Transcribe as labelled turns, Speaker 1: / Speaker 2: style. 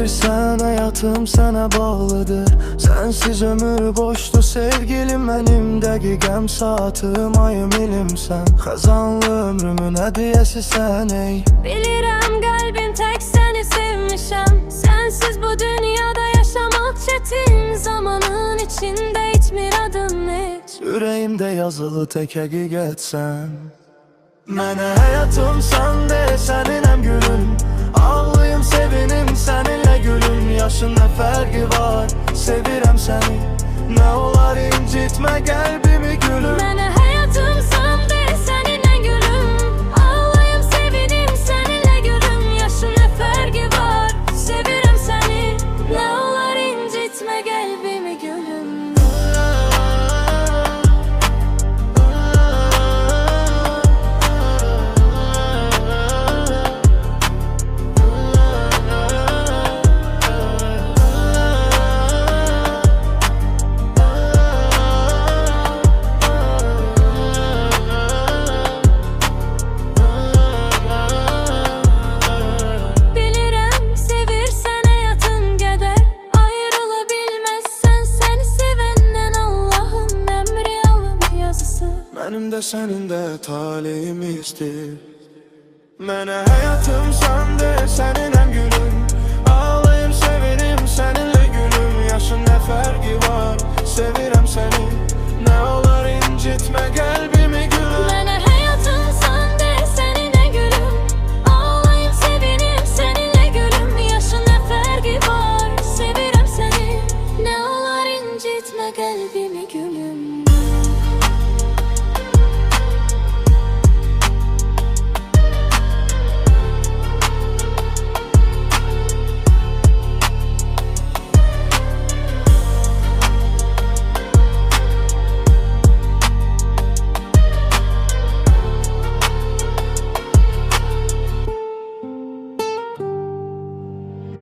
Speaker 1: sevirsen hayatım sana bağlıdır. Sensiz ömür boştu sevgilim benim. Dəqiqəm, saatım, ayım, ilimsən. Xəzanlı ömrümün hədiyəsi sən ey.
Speaker 2: Bilirəm qəlbim tək səni sevmişəm. Sensiz bu dünyada yaşamak çetin. Zamanın içinde itmir adın hiç.
Speaker 1: Ürəyimdə yazılı tək həqiqətsən. Mənə həyatımsan de, səninəm gülüm. Ağlayım, sevinim, səninlə gülüm. Yaşın nə fərqi var, sevirəm səni. Nə olar incitmə qəlbimi gülüm.
Speaker 2: Mənə həyatımsan de, səninlə gülüm. Ağlayım, sevinim, səninlə gülüm. Yaşın nə fərqi var, sevirəm səni. Nə olar incitmə qəlbimi gülüm.
Speaker 1: Mənim də sənin də taleyimizdir. Mənə həyatımsan de, səninəm gülüm. Ağlayım, sevinim, səninlə gülüm. Yaşın nə fərqi var, sevirəm səni. Nə olar incitmə qəlbimi gülüm.
Speaker 2: Mənə həyatımsan de, səninlə gülüm. Ağlayım, sevinim, səninlə gülüm. Yaşın nə fərqi var, sevirəm səni. Nə olar incitmə qəlbimi.